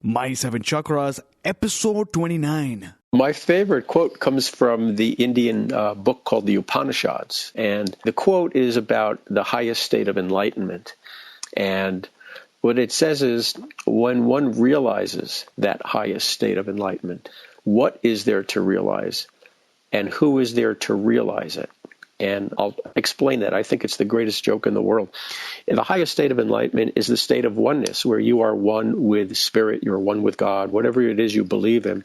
My Seven Chakras, episode 29. My favorite quote comes from the Indian book called the Upanishads. And the quote is about the highest state of enlightenment. And what it says is, when one realizes that highest state of enlightenment, what is there to realize? And who is there to realize it? And I'll explain that. I think it's the greatest joke in the world. And the highest state of enlightenment is the state of oneness, where you are one with spirit, you're one with God, whatever it is you believe in.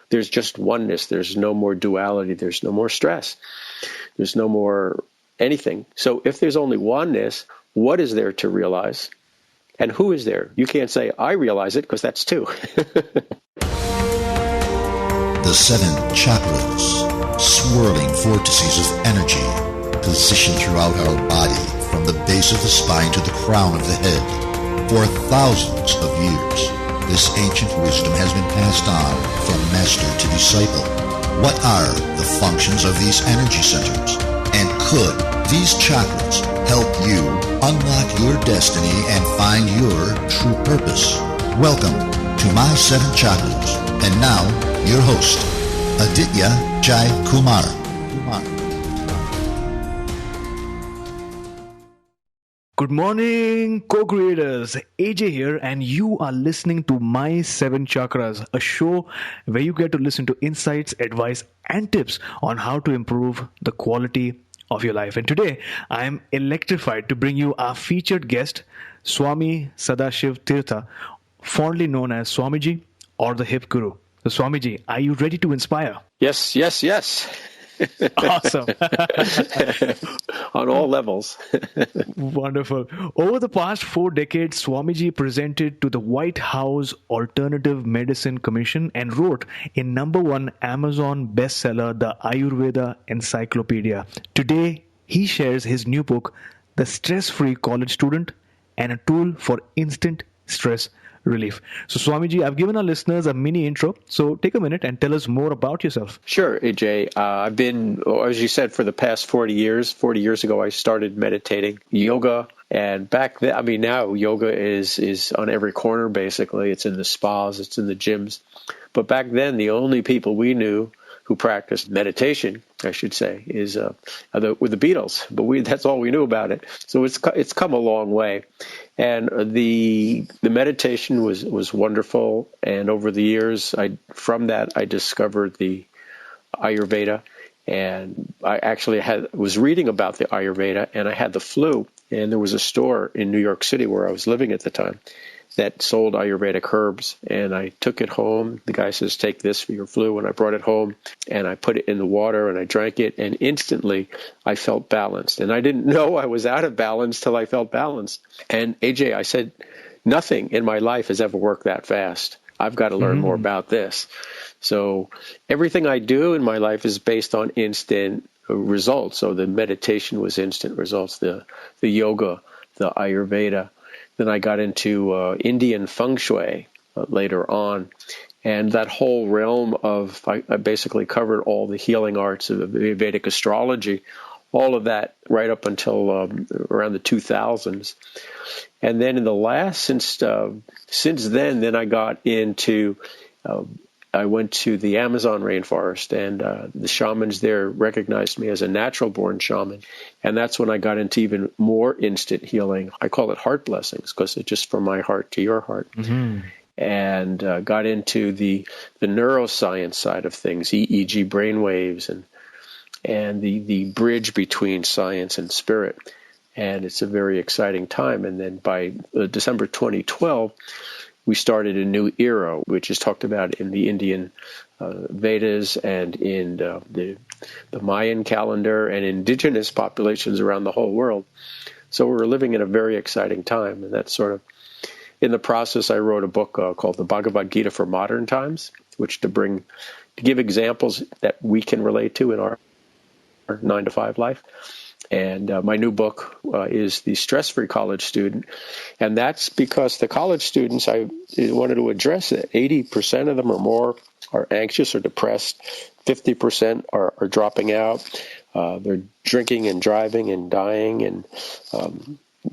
There's just oneness. There's no more duality. There's no more stress. There's no more anything. So if there's only oneness, what is there to realize? And who is there? You can't say, I realize it, because that's two. The seven chakras, swirling vortices of energy, positioned throughout our body, from the base of the spine to the crown of the head. For thousands of years, this ancient wisdom has been passed on from master to disciple. What are the functions of these energy centers? And could these chakras help you unlock your destiny and find your true purpose? Welcome to My Seven Chakras. And now, your host, Aditya Jai Kumar. Good morning, co-creators. AJ here, and you are listening to My Seven Chakras, a show where you get to listen to insights, advice, and tips on how to improve the quality of your life. And today, I am electrified to bring you our featured guest, Swami Sadashiv Tirtha, fondly known as Swamiji or the Hip Guru. So Swamiji, are you ready to inspire? Yes. Awesome. On all levels. Wonderful. Over the past 4 decades, Swamiji presented to the White House Alternative Medicine Commission and wrote a #1 Amazon bestseller, The Ayurveda Encyclopedia. Today, he shares his new book, The Stress-Free College Student, and a tool for instant stress relief. So Swamiji, I've given our listeners a mini intro, so take a minute and tell us more about yourself. Sure, AJ. I've been, as you said, for the past 40 years. 40 years ago, I started meditating, yoga, and back then, now yoga is on every corner, basically. It's in the spas, it's in the gyms. But back then, the only people we knew who practiced meditation, I should say, is with the Beatles. But that's all we knew about it. So it's come a long way. And the meditation was wonderful. And over the years, from that, I discovered the Ayurveda. And I actually was reading about the Ayurveda, and I had the flu. And there was a store in New York City where I was living at the time that sold Ayurvedic herbs. And I took it home. The guy says, take this for your flu. And I brought it home, and I put it in the water, and I drank it. And instantly, I felt balanced. And I didn't know I was out of balance till I felt balanced. And AJ, I said, nothing in my life has ever worked that fast. I've got to learn more about this. So everything I do in my life is based on instant results. So the meditation was instant results, the yoga, the Ayurveda. Then I got into Indian feng shui later on. And that whole realm of, I basically covered all the healing arts of Vedic astrology, all of that right up until around the 2000s. And then in the last, since then I got into, I went to the Amazon rainforest, and the shamans there recognized me as a natural-born shaman. And that's when I got into even more instant healing. I call it heart blessings, because it's just from my heart to your heart. Mm-hmm. And got into the neuroscience side of things, EEG brainwaves, and the bridge between science and spirit. And it's a very exciting time. And then by December 2012, we started a new era, which is talked about in the Indian Vedas and in the Mayan calendar and indigenous populations around the whole world. So we're living in a very exciting time. And that's sort of, in the process, I wrote a book called The Bhagavad Gita for Modern Times, which to give examples that we can relate to in our 9-to-5 life. And my new book is The Stress-Free College Student. And that's because the college students, I wanted to address it. 80% of them or more are anxious or depressed. 50% are dropping out. They're drinking and driving and dying. And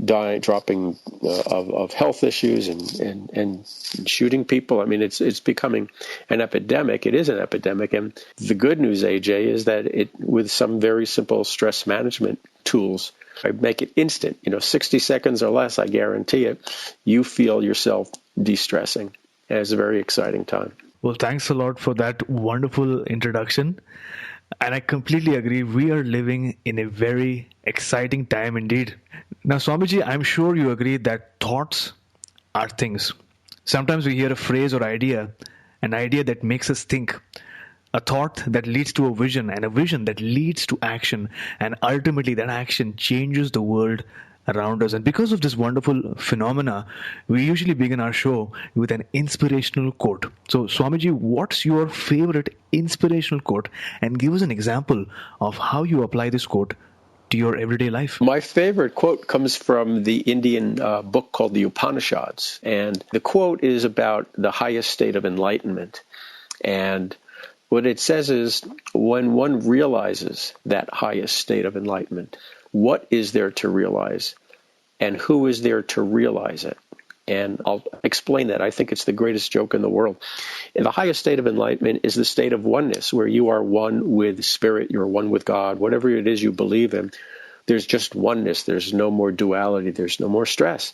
dropping of health issues and shooting people. I mean, it's becoming an epidemic. It is an epidemic. And the good news, AJ, is that with some very simple stress management tools, I make it instant. 60 seconds or less, I guarantee it, you feel yourself de-stressing. And it's a very exciting time. Well, thanks a lot for that wonderful introduction. And I completely agree. We are living in a very exciting time indeed. Now, Swamiji, I'm sure you agree that thoughts are things. Sometimes we hear a phrase or idea, an idea that makes us think, a thought that leads to a vision, and a vision that leads to action. And ultimately, that action changes the world around us. And because of this wonderful phenomena, we usually begin our show with an inspirational quote. So, Swamiji, what's your favorite inspirational quote? And give us an example of how you apply this quote to your everyday life. My favorite quote comes from the Indian book called the Upanishads. And the quote is about the highest state of enlightenment. And what it says is, when one realizes that highest state of enlightenment, what is there to realize, and who is there to realize it? And I'll explain that. I think it's the greatest joke in the world. And the highest state of enlightenment is the state of oneness, where you are one with spirit, you're one with God, whatever it is you believe in. There's just oneness. There's no more duality. There's no more stress.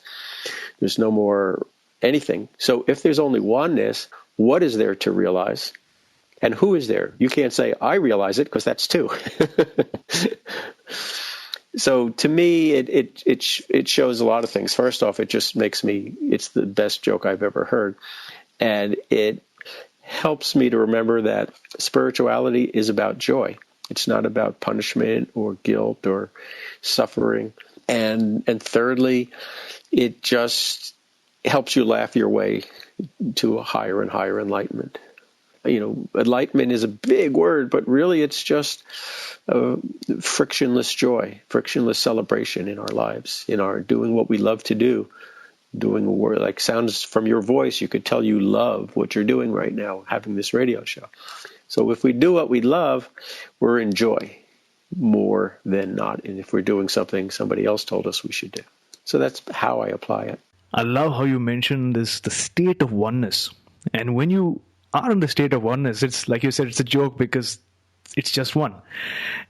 There's no more anything. So if there's only oneness, what is there to realize? And who is there? You can't say, I realize it, because that's two. So to me, it shows a lot of things. First off, it just makes me, it's the best joke I've ever heard. And it helps me to remember that spirituality is about joy. It's not about punishment or guilt or suffering. And thirdly, it just helps you laugh your way to a higher and higher enlightenment. Enlightenment is a big word, but really it's just frictionless joy, frictionless celebration in our lives, in our doing what we love to do, doing work. Like, sounds from your voice, you could tell you love what you're doing right now, having this radio show. So if we do what we love, we're in joy more than not. And if we're doing something somebody else told us we should do. So that's how I apply it. I love how you mentioned the state of oneness. And when you are in the state of oneness, it's like you said, it's a joke because it's just one.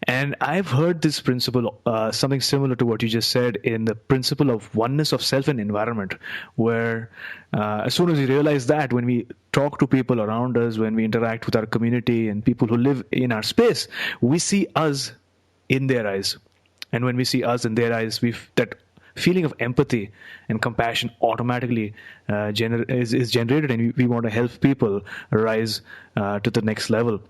And I've heard this principle, something similar to what you just said, in the principle of oneness of self and environment, where as soon as we realize that, when we talk to people around us, when we interact with our community and people who live in our space, we see us in their eyes. And when we see us in their eyes, that feeling of empathy and compassion automatically is generated, and we want to help people rise to the next level.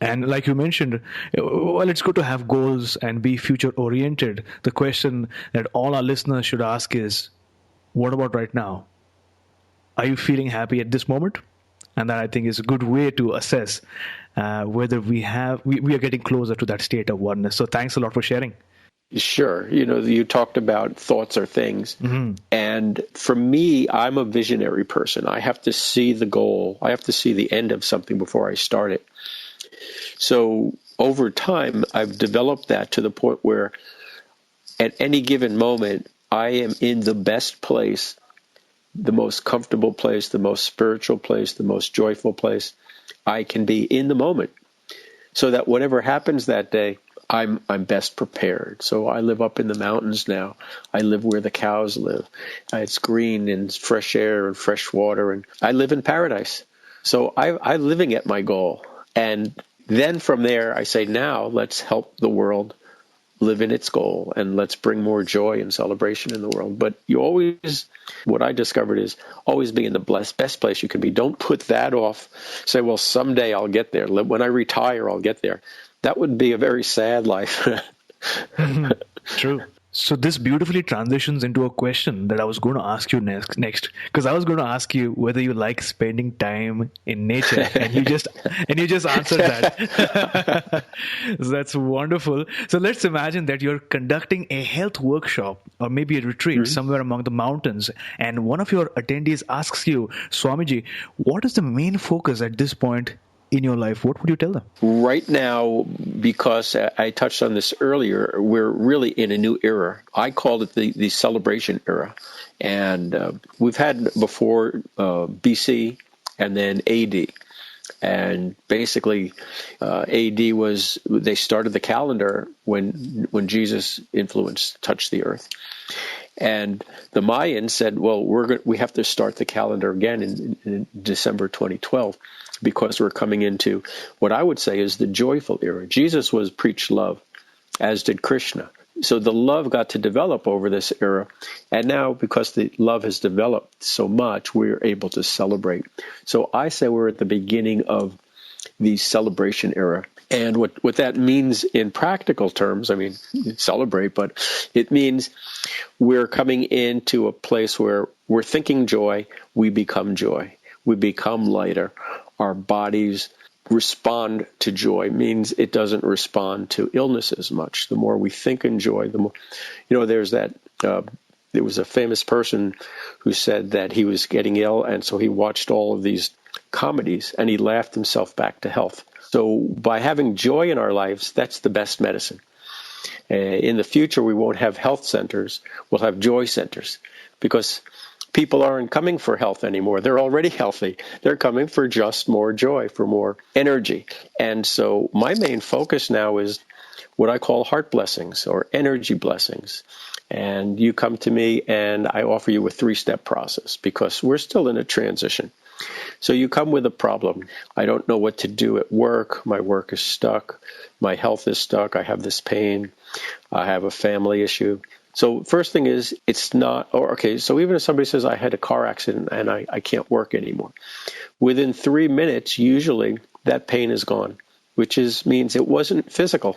And like you mentioned, well, it's good to have goals and be future-oriented. The question that all our listeners should ask is, what about right now? Are you feeling happy at this moment? And that, I think, is a good way to assess whether we are getting closer to that state of oneness. So thanks a lot for sharing. Sure. You talked about thoughts are things. Mm-hmm. And for me, I'm a visionary person. I have to see the goal. I have to see the end of something before I start it. So over time, I've developed that to the point where at any given moment, I am in the best place, the most comfortable place, the most spiritual place, the most joyful place I can be in the moment. So that whatever happens that day, I'm best prepared. So I live up in the mountains now. I live where the cows live. It's green and fresh air and fresh water, and I live in paradise. So I'm living at my goal. And then from there, I say, now let's help the world live in its goal, and let's bring more joy and celebration in the world. But you always, what I discovered is always be in the best place you can be. Don't put that off. Say, well, someday I'll get there. When I retire, I'll get there. That would be a very sad life. True. So this beautifully transitions into a question that I was going to ask you next, because I was going to ask you whether you like spending time in nature, and you just answered that. So that's wonderful. So let's imagine that you're conducting a health workshop or maybe a retreat somewhere among the mountains, and one of your attendees asks you, Swamiji, what is the main focus at this point in your life, what would you tell them? Right now, because I touched on this earlier, we're really in a new era. I called it the celebration era. And we've had before BC and then AD. And basically, AD was, they started the calendar when Jesus' influence touched the earth. And the Mayans said, well, we have to start the calendar again in December 2012 because we're coming into what I would say is the joyful era. Jesus was preached love, as did Krishna. So the love got to develop over this era. And now, because the love has developed so much, we're able to celebrate. So I say we're at the beginning of the celebration era. And what that means in practical terms, I mean, celebrate, but it means we're coming into a place where we're thinking joy, we become joy. We become lighter. Our bodies respond to joy, means it doesn't respond to illness as much. The more we think in joy, the more, there's that, there was a famous person who said that he was getting ill, and so he watched all of these comedies, and he laughed himself back to health. So by having joy in our lives, that's the best medicine. In the future, we won't have health centers. We'll have joy centers because people aren't coming for health anymore. They're already healthy. They're coming for just more joy, for more energy. And so my main focus now is what I call heart blessings or energy blessings. And you come to me and I offer you a 3-step process because we're still in a transition. So you come with a problem. I don't know what to do at work. My work is stuck. My health is stuck. I have this pain. I have a family issue. So first thing is, it's not, so even if somebody says I had a car accident and I can't work anymore, within 3 minutes, usually that pain is gone, which means it wasn't physical.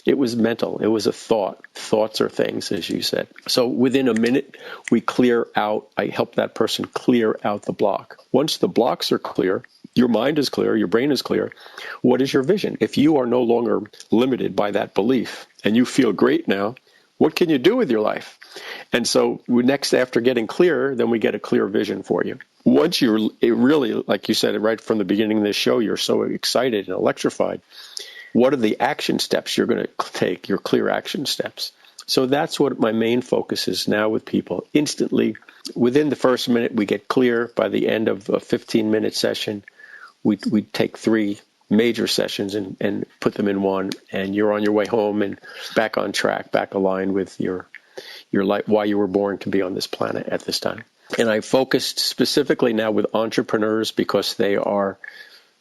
It was mental. It was a thought. Thoughts are things, as you said. So within a minute, I help that person clear out the block. Once the blocks are clear, your mind is clear, your brain is clear, what is your vision? If you are no longer limited by that belief and you feel great now, what can you do with your life? And so next, after getting clear, then we get a clear vision for you. Once you're really, like you said right from the beginning of this show, you're so excited and electrified. What are the action steps you're going to take, your clear action steps? So that's what my main focus is now with people. Instantly, within the first minute, we get clear. By the end of a 15-minute session, we take 3 major sessions and put them in one, and you're on your way home and back on track, back aligned with your life, why you were born to be on this planet at this time. And I focused specifically now with entrepreneurs because they want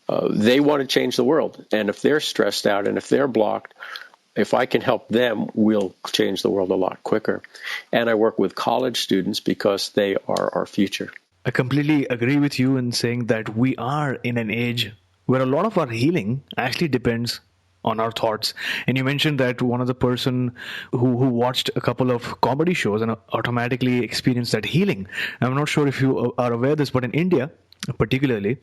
to change the world. And if they're stressed out and if they're blocked, if I can help them, we'll change the world a lot quicker. And I work with college students because they are our future. I completely agree with you in saying that we are in an age where a lot of our healing actually depends on our thoughts. And you mentioned that one of the person who watched a couple of comedy shows and automatically experienced that healing. I'm not sure if you are aware of this, but in India, particularly,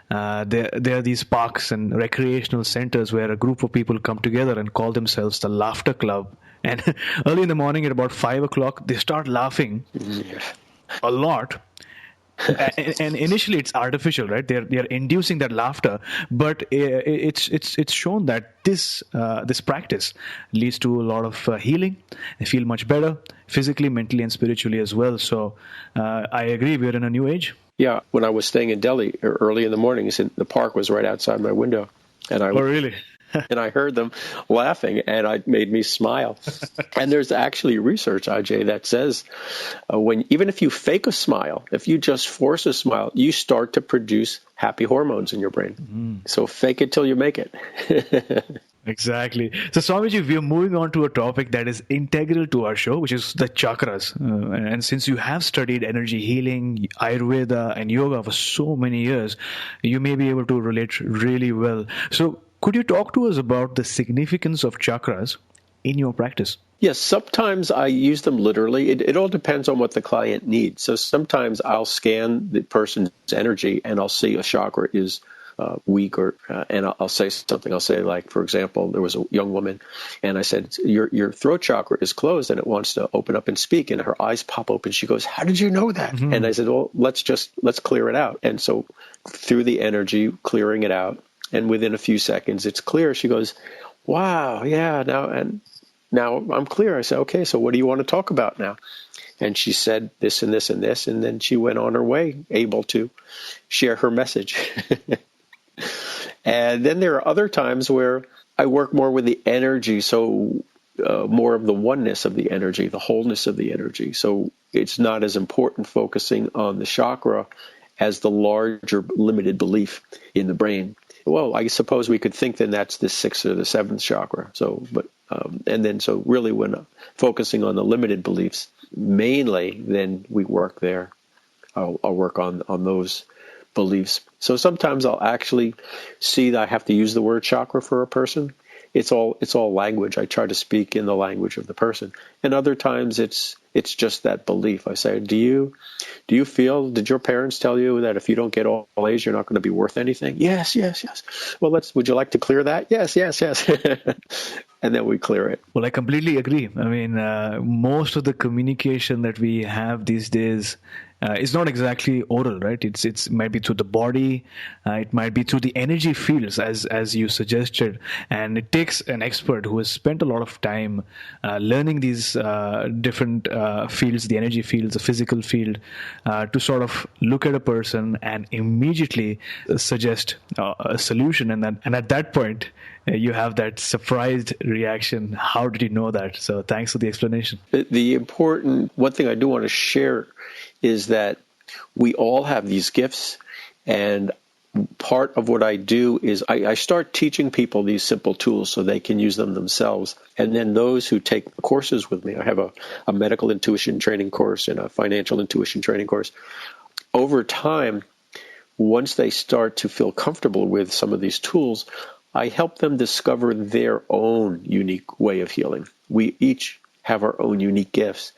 there are these parks and recreational centers where a group of people come together and call themselves the Laughter Club. And early in the morning at about 5 o'clock, they start laughing a lot. And initially it's artificial, right? They're inducing that laughter, but it's shown that this practice leads to a lot of healing. They feel much better physically, mentally, and spiritually as well. So I agree, we're in a new age. Yeah, when I was staying in Delhi early in the mornings, the park was right outside my window, and really? And I heard them laughing, and it made me smile. And there's actually research, Ajay, that says even if you fake a smile, if you just force a smile, you start to produce happy hormones in your brain. So fake it till you make it. Exactly. So Swamiji, we are moving on to a topic that is integral to our show, which is the chakras. And since you have studied energy healing, Ayurveda, and yoga for so many years, you may be able to relate really well. So could you talk to us about the significance of chakras in your practice? Yes, sometimes I use them literally. It all depends on what the client needs. So sometimes I'll scan the person's energy and I'll see a chakra is weak, and I'll say something. I'll say, like, for example, there was a young woman, and I said, your throat chakra is closed and it wants to open up and speak, and her eyes pop open. She goes, how did you know that? And I said, well, let's clear it out. And so through the energy, clearing it out, And within a few seconds, it's clear. She goes, wow, yeah, now I'm clear. I said, okay, so what do you want to talk about now? And she said this and this and this, and then she went on her way, able to share her message. And then there are other times where I work more with the energy, so more of the oneness of the energy, the wholeness of the energy. So it's not as important focusing on the chakra as the larger limited belief in the brain. Well, I suppose we could think then that's the sixth or the seventh chakra. So, so really when focusing on the limited beliefs, mainly, then we work there. I'll work on those beliefs. So sometimes I'll actually see that I have to use the word chakra for a person. It's all language. I try to speak in the language of the person. And other times it's just that belief. I say, do you feel, did your parents tell you that if you don't get all A's, you're not going to be worth anything? Yes. Well, would you like to clear that? Yes. And then we clear it. Well, I completely agree. I mean, most of the communication that we have these days is not exactly oral, right? It might be through the body, it might be through the energy fields, as you suggested, and it takes an expert who has spent a lot of time learning these different fields, the energy fields, the physical field, to sort of look at a person and immediately suggest a solution, and at that point, you have that surprised reaction. How did you know that? So thanks for the explanation. The important one thing I do want to share is that we all have these gifts, and part of what I do is I start teaching people these simple tools so they can use them themselves. And then those who take courses with me, I have a medical intuition training course and a financial intuition training course. Over time, once they start to feel comfortable with some of these tools, I help them discover their own unique way of healing. We each have our own unique gifts.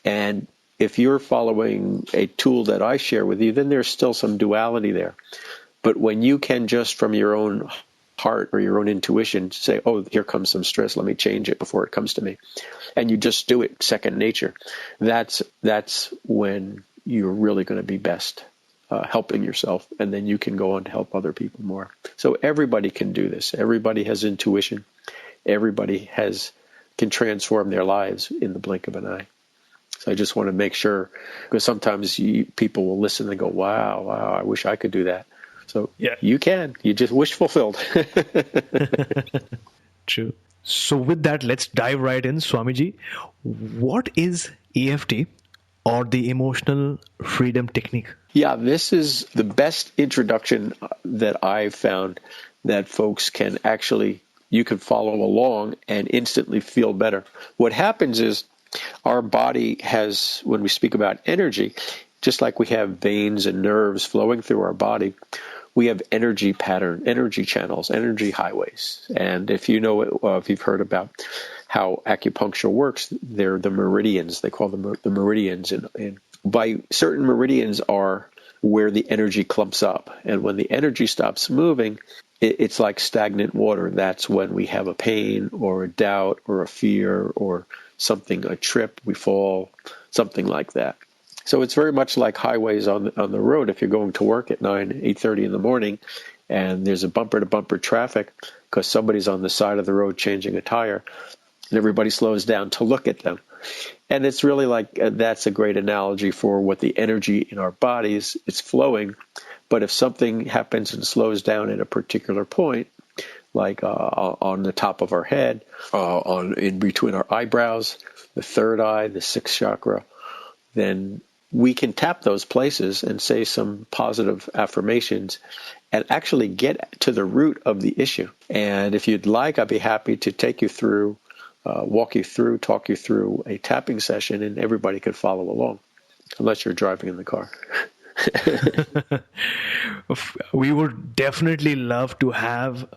And if you're following a tool that I share with you, then there's still some duality there. But when you can just from your own heart or your own intuition say, oh, here comes some stress, let me change it before it comes to me. And you just do it second nature. That's when you're really going to be best. Helping yourself, and then you can go on to help other people more. So everybody can do this. Everybody has intuition. Everybody can transform their lives in the blink of an eye. So I just want to make sure, because sometimes people will listen and go, wow, I wish I could do that. So yeah, you can. You just wish fulfilled. True. So with that, let's dive right in. Swamiji, what is EFT? Or the emotional freedom technique? Yeah, this is the best introduction that I've found that folks can you can follow along and instantly feel better. What happens is our body has, when we speak about energy, just like we have veins and nerves flowing through our body, we have energy channels, energy highways. And if you know, if you've heard about how acupuncture works, they're the meridians. They call them the meridians. And by certain meridians are where the energy clumps up. And when the energy stops moving, it's like stagnant water. That's when we have a pain or a doubt or a fear or something, a trip, we fall, something like that. So it's very much like highways on the road. If you're going to work at 8:30 in the morning and there's a bumper-to-bumper traffic because somebody's on the side of the road changing a tire, and everybody slows down to look at them. And it's really like that's a great analogy for what the energy in our bodies, it's flowing. But if something happens and slows down at a particular point, like on the top of our head, in between our eyebrows, the third eye, the sixth chakra, then we can tap those places and say some positive affirmations and actually get to the root of the issue. And if you'd like, I'd be happy to take you through, talk you through a tapping session, and everybody could follow along, unless you're driving in the car. We would definitely love to have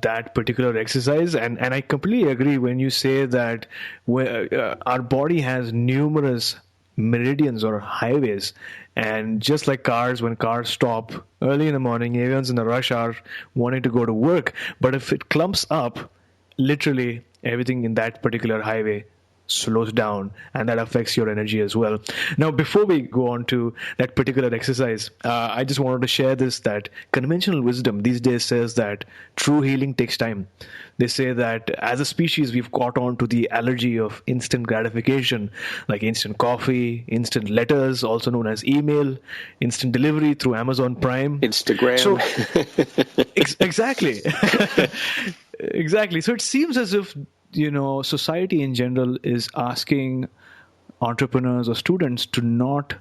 that particular exercise, and I completely agree when you say that our body has numerous meridians or highways, and just like cars, when cars stop early in the morning, everyone's in a rush hour wanting to go to work, but if it clumps up, literally everything in that particular highway slows down, and that affects your energy as well. Now, before we go on to that particular exercise, I just wanted to share this, that conventional wisdom these days says that true healing takes time. They say that as a species, we've caught on to the allergy of instant gratification, like instant coffee, instant letters, also known as email, instant delivery through Amazon Prime. Instagram. So, exactly. Exactly. So it seems as if, society in general is asking entrepreneurs or students to not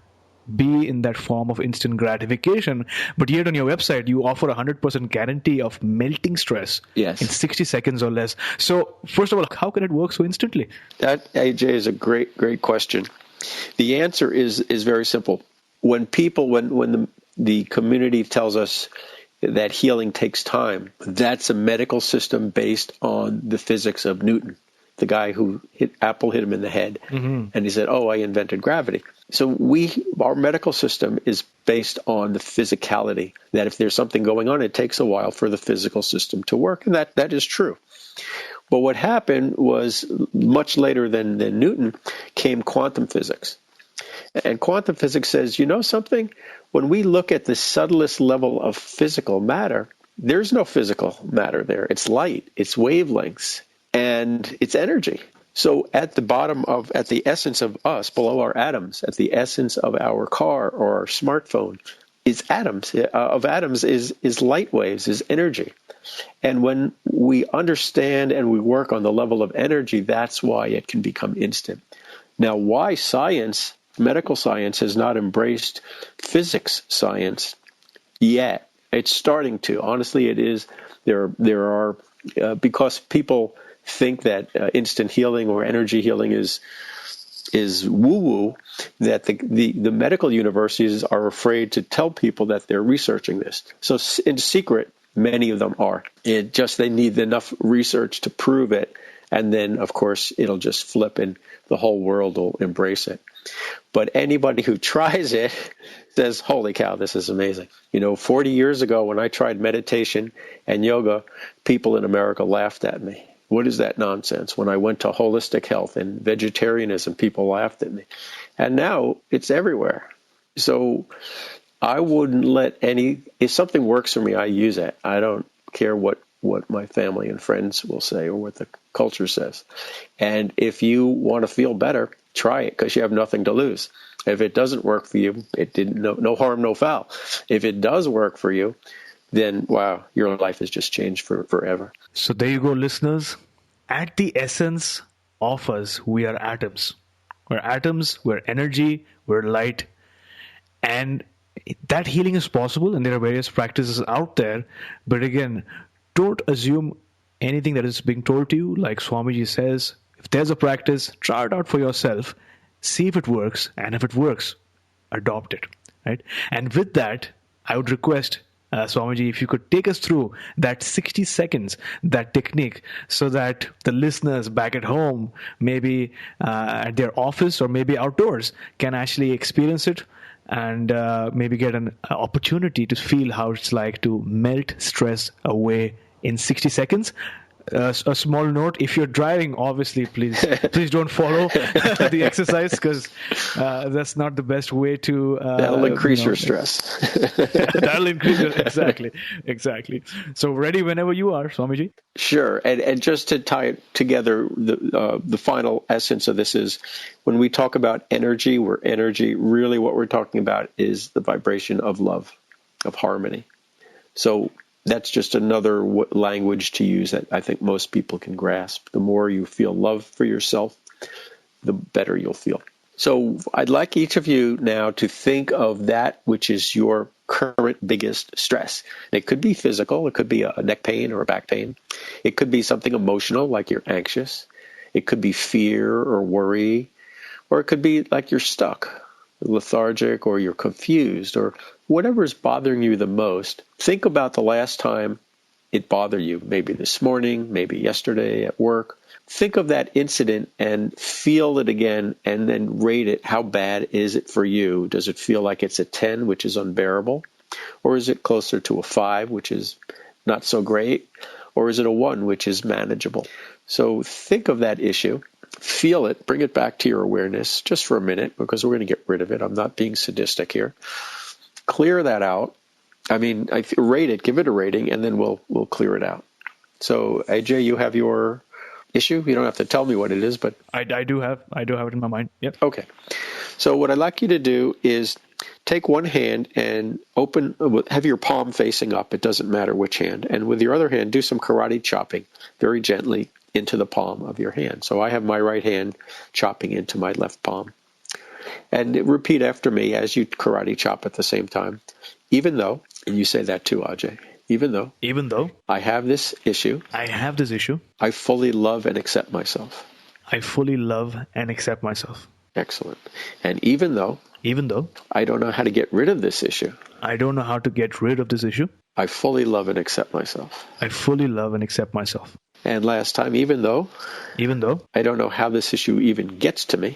be in that form of instant gratification. But yet on your website, you offer 100% guarantee of melting stress in 60 seconds or less. So first of all, how can it work so instantly? That, AJ, is a great question. The answer is very simple. When the community tells us that healing takes time, that's a medical system based on the physics of Newton, the guy who Apple hit him in the head, and he said, "Oh, I invented gravity." So our medical system is based on the physicality, that if there's something going on, it takes a while for the physical system to work, and that is true. But what happened was, much later than Newton came quantum physics. And quantum physics says, you know something? When we look at the subtlest level of physical matter, there's no physical matter there. It's light, it's wavelengths, and it's energy. So at the essence of us, below our atoms, at the essence of our car or our smartphone, is atoms. Of atoms is light waves, is energy. And when we understand and we work on the level of energy, that's why it can become instant. Now, why medical science has not embraced physics science yet? It's starting to. Honestly, it is. There are because people think that instant healing or energy healing is woo-woo, that the medical universities are afraid to tell people that they're researching this. So in secret, many of them are. They need enough research to prove it, and then, of course, it'll just flip and the whole world will embrace it. But anybody who tries it says, holy cow, this is amazing. 40 years ago when I tried meditation and yoga, people in America laughed at me. What is that nonsense? When I went to holistic health and vegetarianism, people laughed at me. And now it's everywhere. So I wouldn't if something works for me, I use it. I don't care what my family and friends will say or what the culture says. And if you want to feel better, try it, because you have nothing to lose. If it doesn't work for you, no harm, no foul. If it does work for you, then wow, your life has just changed forever. So there you go, listeners. At the essence of us, we are atoms. We're atoms, we're energy, we're light. And that healing is possible, and there are various practices out there. But again, don't assume anything that is being told to you. Like Swamiji says, if there's a practice, try it out for yourself. See if it works, and if it works, adopt it. Right? And with that, I would request Swamiji, if you could take us through that 60 seconds, that technique, so that the listeners back at home, maybe at their office or maybe outdoors, can actually experience it and maybe get an opportunity to feel how it's like to melt stress away in 60 seconds. A small note: if you're driving, obviously, please don't follow the exercise, because that's not the best way to. That'll increase your stress. That'll increase your exactly. So ready whenever you are, Swamiji. Sure, and just to tie it together, the final essence of this is, when we talk about energy, really what we're talking about is the vibration of love, of harmony. So that's just another language to use that I think most people can grasp. The more you feel love for yourself, the better you'll feel. So I'd like each of you now to think of that which is your current biggest stress. It could be physical. It could be a neck pain or a back pain. It could be something emotional, like you're anxious. It could be fear or worry. Or it could be like you're stuck, lethargic, or you're confused, or whatever is bothering you the most. Think about the last time it bothered you, maybe this morning, maybe yesterday at work. Think of that incident and feel it again, and then rate it. How bad is it for you? Does it feel like it's a 10, which is unbearable? Or is it closer to a 5, which is not so great? Or is it a 1, which is manageable? So think of that issue feel it, bring it back to your awareness just for a minute, because we're going to get rid of it. I'm not being sadistic here. Clear that out. I mean, rate it, give it a rating, and then we'll clear it out. So, AJ, you have your issue. You don't have to tell me what it is, but I do have it in my mind. Yep. Okay. So what I'd like you to do is take one hand and have your palm facing up. It doesn't matter which hand. And with your other hand, do some karate chopping very gently into the palm of your hand. So I have my right hand chopping into my left palm. And repeat after me as you karate chop at the same time. Even though, and you say that too, Ajay, even though I have this issue, I fully love and accept myself. Excellent. And even though I don't know how to get rid of this issue, I fully love and accept myself. And last time, even though I don't know how this issue even gets to me,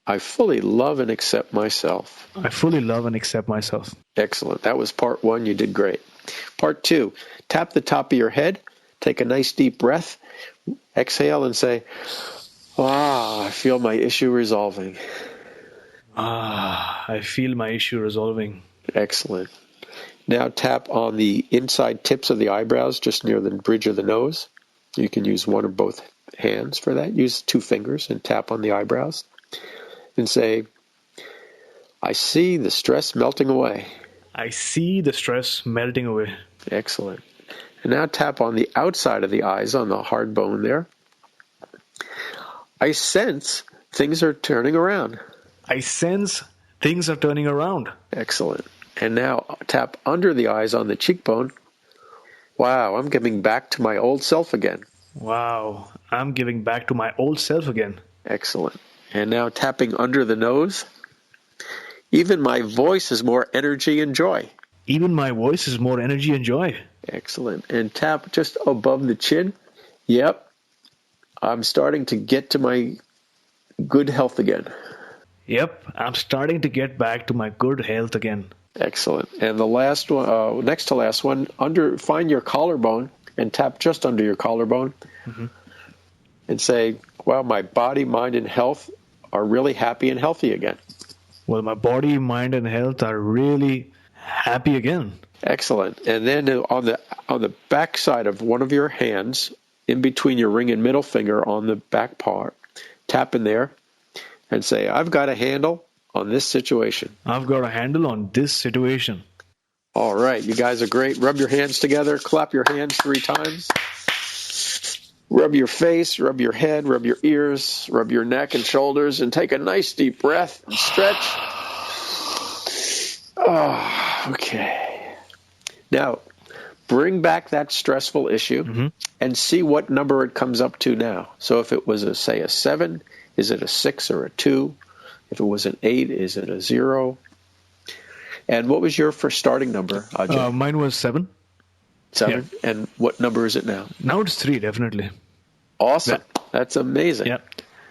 I fully love and accept myself. Excellent. That was part 1. You did great. Part 2, tap the top of your head, take a nice deep breath, exhale and say, I feel my issue resolving. Excellent. Now tap on the inside tips of the eyebrows, just near the bridge of the nose. You can use one or both hands for that. Use 2 fingers and tap on the eyebrows. And say, I see the stress melting away. Excellent. And now tap on the outside of the eyes, on the hard bone there. I sense things are turning around. Excellent. And now tap under the eyes on the cheekbone. Wow, I'm giving back to my old self again. Excellent. And now tapping under the nose. Even my voice is more energy and joy. Excellent. And tap just above the chin. Yep. I'm starting to get to my good health again. Excellent. And the last one, next to last one, find your collarbone and tap just under your collarbone and say, wow, my body, mind, and health are really happy and healthy again. My body, mind, and health are really happy again. Excellent. And then on the back side of one of your hands, in between your ring and middle finger on the back part, tap in there and say, I've got a handle on this situation. All right. You guys are great. Rub your hands together. Clap your hands 3 times. Rub your face, rub your head, rub your ears, rub your neck and shoulders, and take a nice deep breath and stretch. Okay. Now, bring back that stressful issue and see what number it comes up to now. So if it was, a 7, is it a 6 or a 2? If it was an 8, is it a 0? And what was your first starting number, Ajay? Mine was 7. 7? Yeah. And what number is it now? Now it's 3, definitely. Awesome. Yeah. That's amazing. Yeah.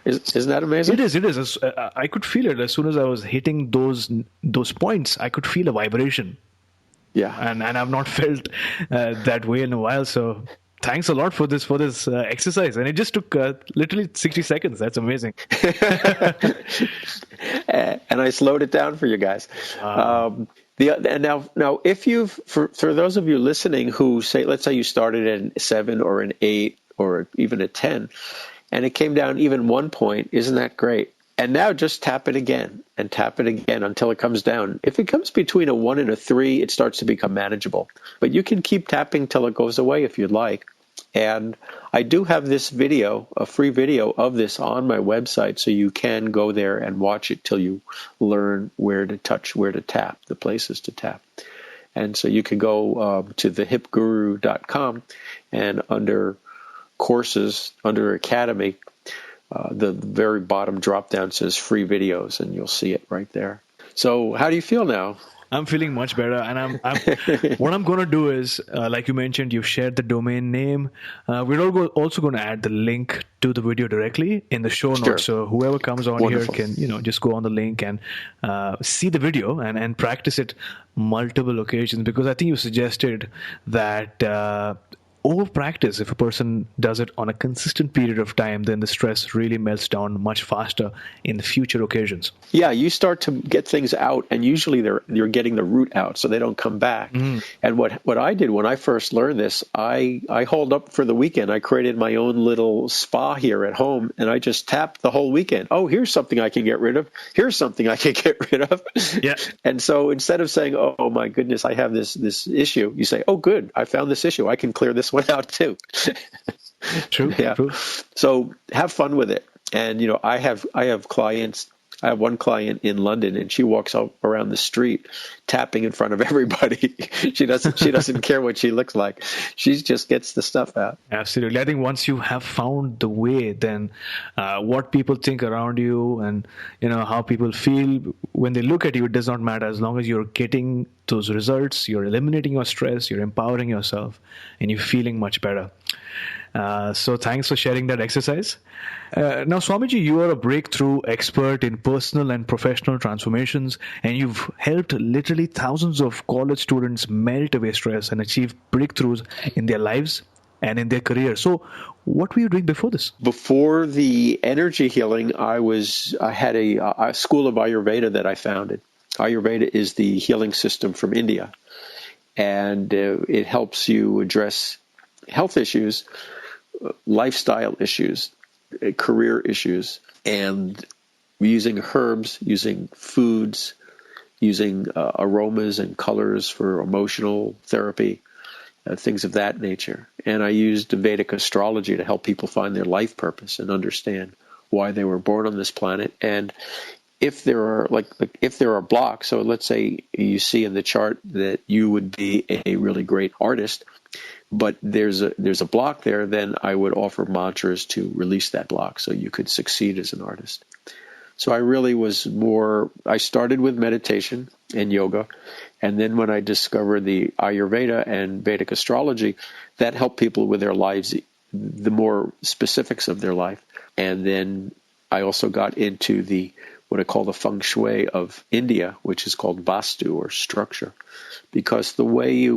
Isn't that amazing? It is. I could feel it. As soon as I was hitting those points, I could feel a vibration. Yeah. And I've not felt that way in a while. So thanks a lot for this exercise. And it just took literally 60 seconds. That's amazing. And I slowed it down for you guys. And now, if for those of you listening who say, let's say you started at a 7 or an 8 or even a 10, and it came down even 1 point, isn't that great? And now just tap it again and tap it again until it comes down. If it comes between a 1 and a 3, it starts to become manageable. But you can keep tapping till it goes away if you'd like. And I do have this video, a free video of this on my website, so you can go there and watch it till you learn where to touch, where to tap, the places to tap. And so you can go to thehipguru.com, and under courses, under Academy, the very bottom drop down says free videos, and you'll see it right there. So how do you feel now? I'm feeling much better, and I'm what I'm going to do is, like you mentioned, you've shared the domain name. We're also going to add the link to the video directly in the show notes. Sure. So whoever comes on Wonderful. here can, just go on the link and see the video and practice it multiple occasions, because I think you suggested that over practice, if a person does it on a consistent period of time, then the stress really melts down much faster in the future occasions. Yeah, you start to get things out, and usually you're getting the root out, so they don't come back. And what I did when I first learned this, I hauled up for the weekend. I created my own little spa here at home, and I just tapped the whole weekend. Oh, here's something I can get rid of. Here's something I can get rid of. Yeah. And so instead of saying, oh my goodness, I have this issue, you say, oh good, I found this issue. I can clear this one out too. True. Yeah. True. So have fun with it. And I have clients. I have one client in London, and she walks out around the street tapping in front of everybody. She doesn't care what she looks like. She just gets the stuff out. Absolutely. I think once you have found the way, then what people think around you and how people feel when they look at you, it does not matter. As long as you're getting those results, you're eliminating your stress, you're empowering yourself, and you're feeling much better. So thanks for sharing that exercise. Now, Swamiji, you are a breakthrough expert in personal and professional transformations, and you've helped literally thousands of college students melt away stress and achieve breakthroughs in their lives and in their careers. So what were you doing before this? Before the energy healing, I had a school of Ayurveda that I founded. Ayurveda is the healing system from India, and it helps you address health issues, lifestyle issues, career issues, and using herbs, using foods, using aromas and colors for emotional therapy, things of that nature. And I used Vedic astrology to help people find their life purpose and understand why they were born on this planet. And if there are blocks, so let's say you see in the chart that you would be a really great artist, but there's a block there, then I would offer mantras to release that block so you could succeed as an artist. So I started with meditation and yoga, and then when I discovered the Ayurveda and Vedic astrology, that helped people with their lives, the more specifics of their life. And then I also got into what I call the feng shui of India, which is called vastu, or structure, because the way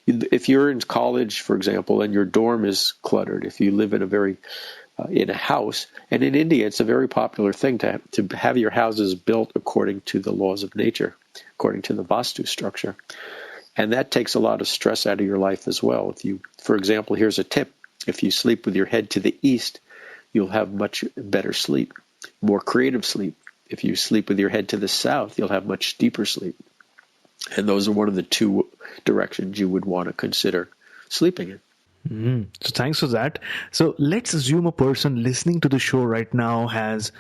if you're in college, for example, and your dorm is cluttered, if you live in a house, and in India, it's a very popular thing to have your houses built according to the laws of nature, according to the vastu structure. And that takes a lot of stress out of your life as well. For example, here's a tip. If you sleep with your head to the east, you'll have much better sleep, more creative sleep. If you sleep with your head to the south, you'll have much deeper sleep. And those are one of the two directions you would want to consider sleeping in. So thanks for that. So let's assume a person listening to the show right now has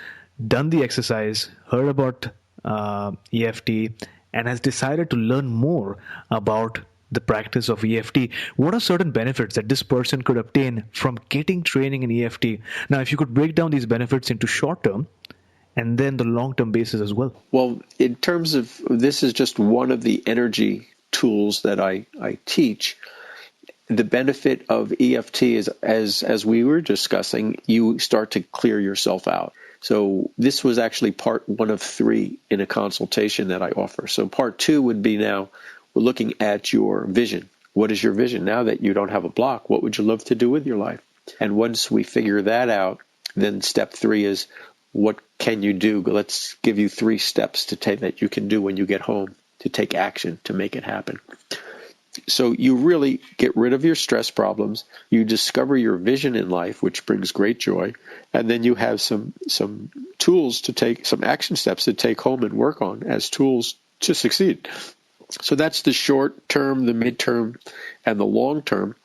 done the exercise, heard about EFT, and has decided to learn more about the practice of EFT. What are certain benefits that this person could obtain from getting training in EFT? Now, if you could break down these benefits into short term and then the long-term basis as well. Well, in terms of, this is just one of the energy tools that I teach. The benefit of EFT is, as we were discussing, you start to clear yourself out. So this was actually part 1 of 3 in a consultation that I offer. So part 2 would be now we're looking at your vision. What is your vision? Now that you don't have a block, what would you love to do with your life? And once we figure that out, then step 3 is, what can you do? Let's give you 3 steps to take that you can do when you get home to take action to make it happen. So you really get rid of your stress problems. You discover your vision in life, which brings great joy. And then you have some tools to take, some action steps to take home and work on as tools to succeed. So that's the short term, the midterm, and the long term.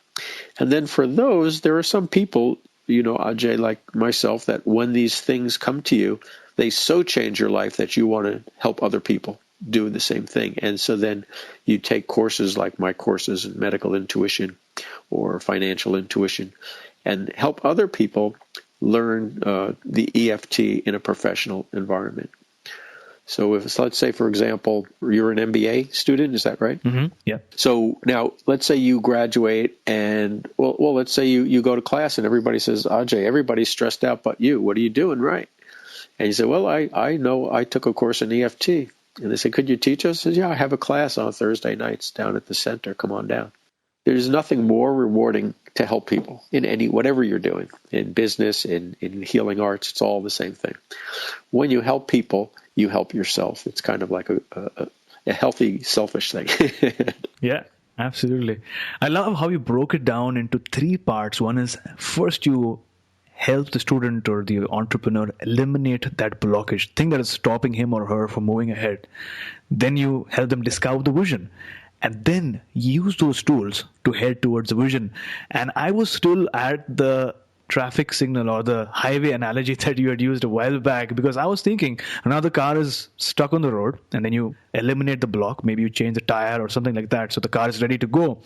And then for those, there are some people, Ajay, like myself, that when these things come to you, they so change your life that you want to help other people do the same thing. And so then you take courses like my courses in medical intuition or financial intuition and help other people learn the EFT in a professional environment. So let's say, for example, you're an MBA student, is that right? Mm-hmm. Yeah. So now let's say you graduate and, well, let's say you go to class and everybody says, Ajay, everybody's stressed out but you. What are you doing right? And you say, well, I know I took a course in EFT. And they say, could you teach us? I said, yeah, I have a class on Thursday nights down at the center. Come on down. there's nothing more rewarding to help people in whatever you're doing, in business, in healing arts. It's all the same thing. When you help people, you help yourself. It's kind of like a healthy, selfish thing. Yeah, absolutely. I love how you broke it down into 3 parts. One is, first you help the student or the entrepreneur eliminate that blockage, thing that is stopping him or her from moving ahead. Then you help them discover the vision, and then use those tools to head towards the vision. And I was still at the traffic signal or the highway analogy that you had used a while back, because I was thinking, now the car is stuck on the road, and then you eliminate the block, maybe you change the tire or something like that, so the car is ready to go,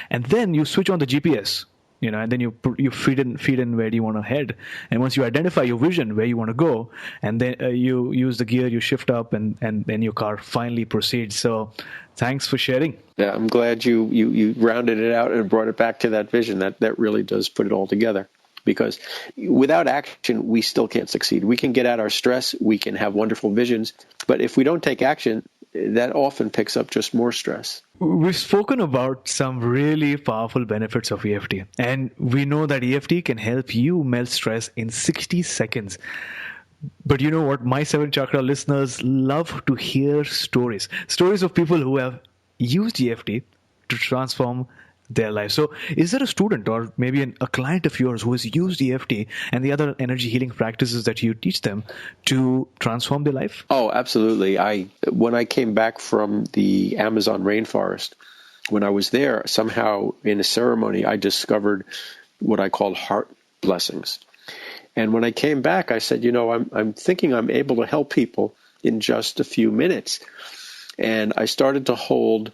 and then you switch on the GPS, and then you feed in where do you want to head, and once you identify your vision where you want to go, and then you use the gear, you shift up, and then your car finally proceeds. So thanks for sharing. Yeah, I'm glad you rounded it out and brought it back to that vision. That really does put it all together. Because without action, we still can't succeed. We can get out our stress, we can have wonderful visions, but if we don't take action, that often picks up just more stress. We've spoken about some really powerful benefits of EFT, and we know that EFT can help you melt stress in 60 seconds. But you know what? My 7 Chakra listeners love to hear stories of people who have used EFT to transform their life. So is there a student or maybe a client of yours who has used EFT and the other energy healing practices that you teach them to transform their life? Oh, absolutely. When I came back from the Amazon rainforest, when I was there, somehow in a ceremony, I discovered what I call heart blessings. And when I came back, I said, I'm thinking I'm able to help people in just a few minutes. And I started to hold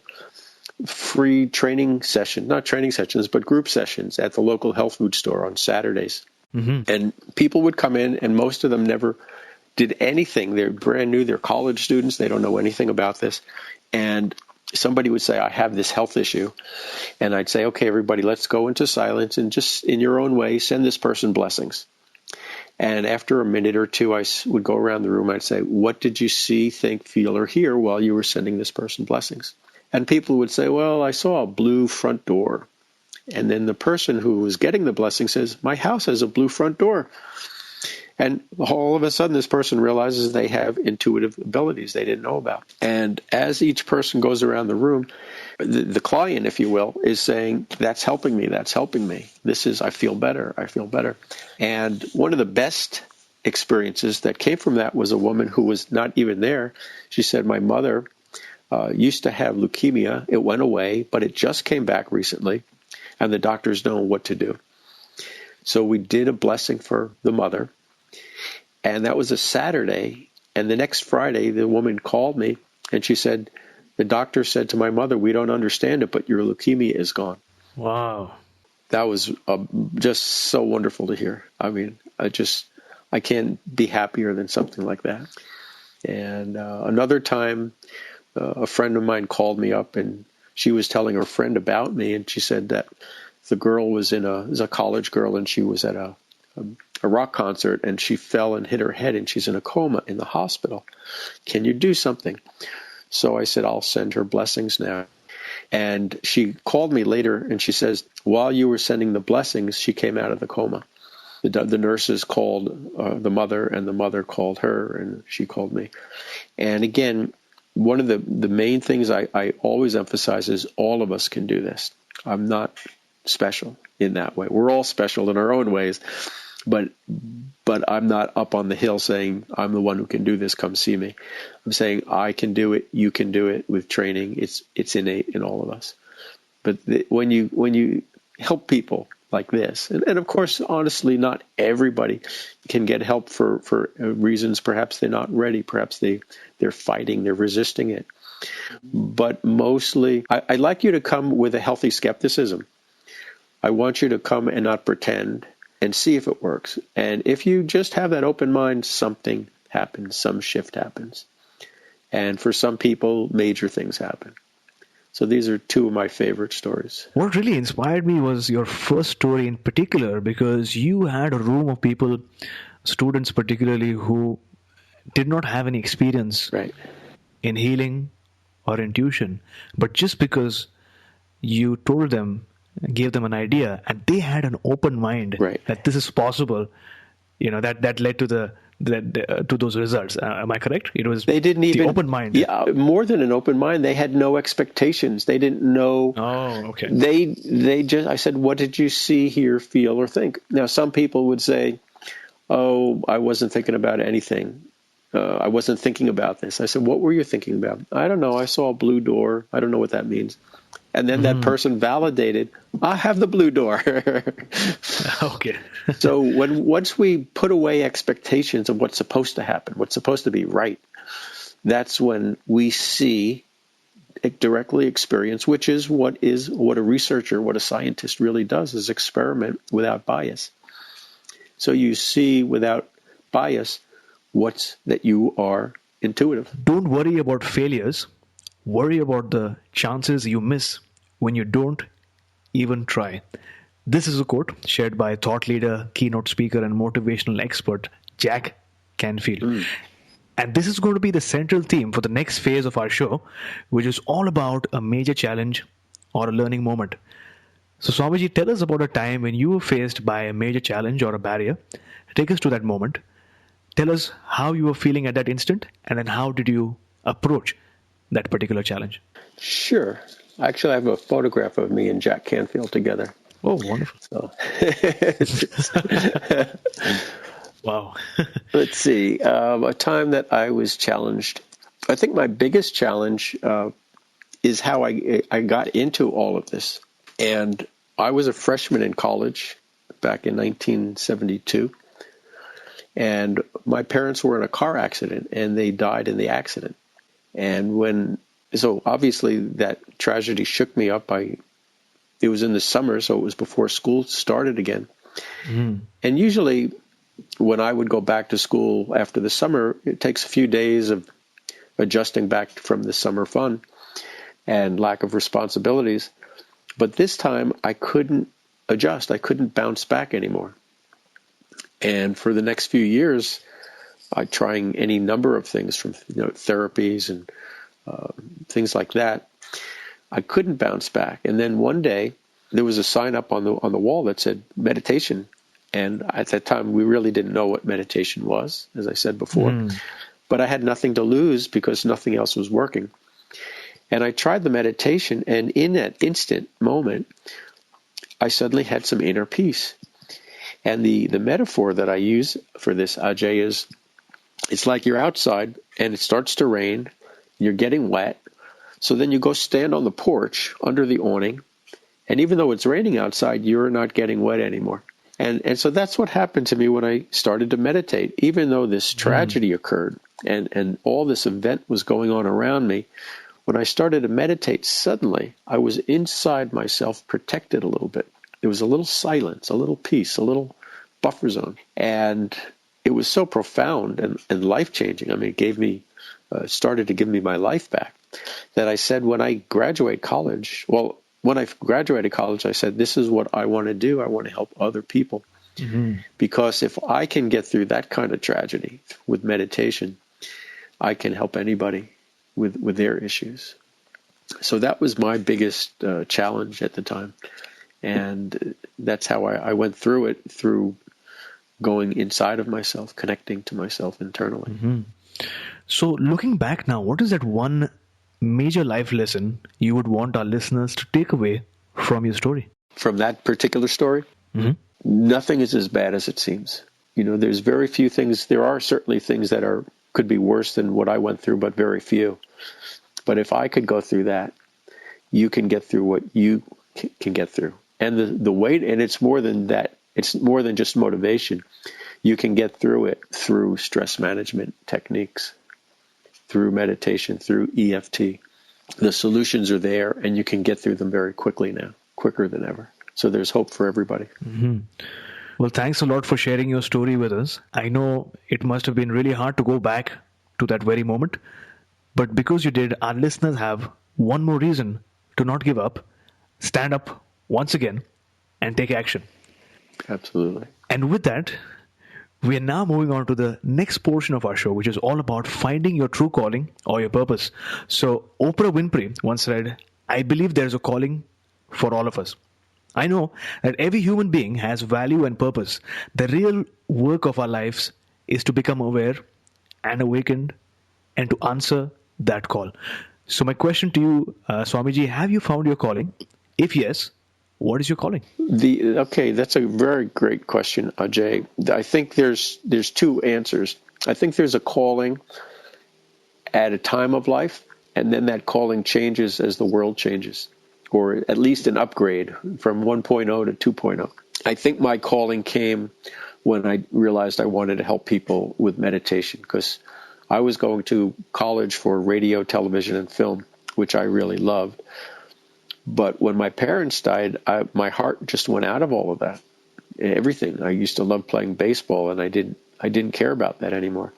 free training sessions, not training sessions, but group sessions at the local health food store on Saturdays. Mm-hmm. And people would come in, and most of them never did anything. They're brand new. They're college students. They don't know anything about this. And somebody would say, I have this health issue. And I'd say, okay, everybody, let's go into silence and just in your own way, send this person blessings. And after a minute or two, I would go around the room. I'd say, what did you see, think, feel, or hear while you were sending this person blessings? And people would say, well, I saw a blue front door. And then the person who was getting the blessing says, my house has a blue front door. And all of a sudden, this person realizes they have intuitive abilities they didn't know about. And as each person goes around the room, the client, if you will, is saying, that's helping me, that's helping me. I feel better, I feel better. And one of the best experiences that came from that was a woman who was not even there. She said, my mother used to have leukemia. It went away, but it just came back recently, and the doctors don't know what to do. So we did a blessing for the mother, and that was a Saturday. And the next Friday, the woman called me, and she said, the doctor said to my mother, we don't understand it, but your leukemia is gone. Wow. That was just so wonderful to hear. I mean, I can't be happier than something like that. And another time, a friend of mine called me up, and she was telling her friend about me, and she said that the girl was a college girl, and she was at a rock concert, and she fell and hit her head, and she's in a coma in the hospital. Can you do something? So I said, I'll send her blessings now. And she called me later, and she says, while you were sending the blessings, she came out of the coma. The nurses called the mother, and the mother called her, and she called me. And again, one of the main things I always emphasize is all of us can do this. I'm not special in that way. We're all special in our own ways, but I'm not up on the hill saying, I'm the one who can do this, come see me. I'm saying, I can do it, you can do it with training. It's innate in all of us. But when you help people like this, and of course, honestly, not everybody can get help for reasons. Perhaps they're not ready. Perhaps they're fighting, they're resisting it. But mostly, I'd like you to come with a healthy skepticism. I want you to come and not pretend, and see if it works. And if you just have that open mind, something happens, some shift happens. And for some people, major things happen. So these are 2 of my favorite stories. What really inspired me was your first story in particular, because you had a room of people, students particularly, who did not have any experience in healing or intuition. But just because you told them gave them an idea, and they had an open mind that this is possible. That led to to those results. Am I correct? It was they didn't even open mind. Yeah, more than an open mind. They had no expectations. They didn't know. Oh, okay. They just. I said, "What did you see, hear, feel, or think?" Now, some people would say, "Oh, I wasn't thinking about anything. I wasn't thinking about this." I said, "What were you thinking about?" "I don't know. I saw a blue door. I don't know what that means." And then that person validated, "I have the blue door." Okay. So once we put away expectations of what's supposed to happen, what's supposed to be right, that's when we see, directly experience, which is what a researcher, what a scientist really does, is experiment without bias. So you see without bias that you are intuitive. Don't worry about failures. Worry about the chances you miss when you don't even try. This is a quote shared by thought leader, keynote speaker, and motivational expert Jack Canfield. And this is going to be the central theme for the next phase of our show, which is all about a major challenge or a learning moment. So Swamiji, tell us about a time when you were faced by a major challenge or a barrier. Take us to that moment. Tell us how you were feeling at that instant, and then how did you approach that particular challenge? Sure. Actually, I have a photograph of me and Jack Canfield together. Oh, wonderful. So. Wow. Let's see. A time that I was challenged. I think my biggest challenge is how I got into all of this. And I was a freshman in college back in 1972. And my parents were in a car accident, and they died in the accident. And so obviously that tragedy shook me up. It was in the summer, so it was before school started again. And usually when I would go back to school after the summer, it takes a few days of adjusting back from the summer fun and lack of responsibilities. But this time I couldn't adjust. I couldn't bounce back anymore. And for the next few years, I trying any number of things from therapies and things like that. I couldn't bounce back. And then one day there was a sign up on the wall that said meditation. And at that time, we really didn't know what meditation was, as I said before. But I had nothing to lose because nothing else was working. And I tried the meditation, and in that instant moment, I suddenly had some inner peace. And the metaphor that I use for this, Ajay, is it's like you're outside and it starts to rain, you're getting wet. So then you go stand on the porch under the awning, and even though it's raining outside, you're not getting wet anymore. And so that's what happened to me when I started to meditate. Even though this tragedy occurred and all this event was going on around me, when I started to meditate, suddenly I was inside myself, protected a little bit. There was a little silence, a little peace, a little buffer zone. And it was so profound and life-changing. I mean, it started to give me my life back, that I said when I graduated college, I said, this is what I want to do. I want to help other people. Because if I can get through that kind of tragedy with meditation, I can help anybody with their issues. So that was my biggest challenge at the time. And that's how I went through it, through going inside of myself, connecting to myself internally. So looking back now, what is that one major life lesson you would want our listeners to take away from your story? From that particular story? Nothing is as bad as it seems. There's very few things. There are certainly things that could be worse than what I went through, but very few. But if I could go through that, you can get through what you can get through. And the way, and it's more than that. It's more than just motivation. You can get through it through stress management techniques, through meditation, through EFT. The solutions are there, and you can get through them very quickly now, quicker than ever. So there's hope for everybody. Well, thanks a lot for sharing your story with us. I know it must have been really hard to go back to that very moment, but because you did, our listeners have one more reason to not give up, stand up once again, and take action. Absolutely. And with that, we are now moving on to the next portion of our show, which is all about finding your true calling or your purpose. So Oprah Winfrey once said, I believe there's a calling for all of us. I know that every human being has value and purpose. The real work of our lives is to become aware and awakened and to answer that call. So, my question to you, Swamiji, have you found your calling? If yes, what is your calling? Okay, that's a very great question, Ajay. I think there's two answers. I think there's a calling at a time of life, and then that calling changes as the world changes, or at least an upgrade from 1.0 to 2.0. I think my calling came when I realized I wanted to help people with meditation, because I was going to college for radio, television, and film, which I really loved. But when my parents died, my heart just went out of all of that. Everything. I used to love playing baseball, and I didn't care about that anymore.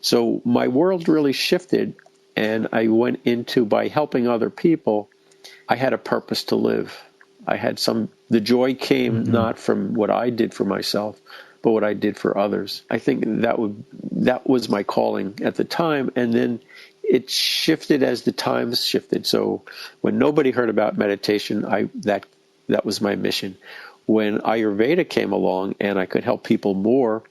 So my world really shifted, and I went into, by helping other people, I had a purpose to live. The joy came not from what I did for myself, but what I did for others. I think that was my calling at the time, and then it shifted as the times shifted. So when nobody heard about meditation, that was my mission. When Ayurveda came along and I could help people more,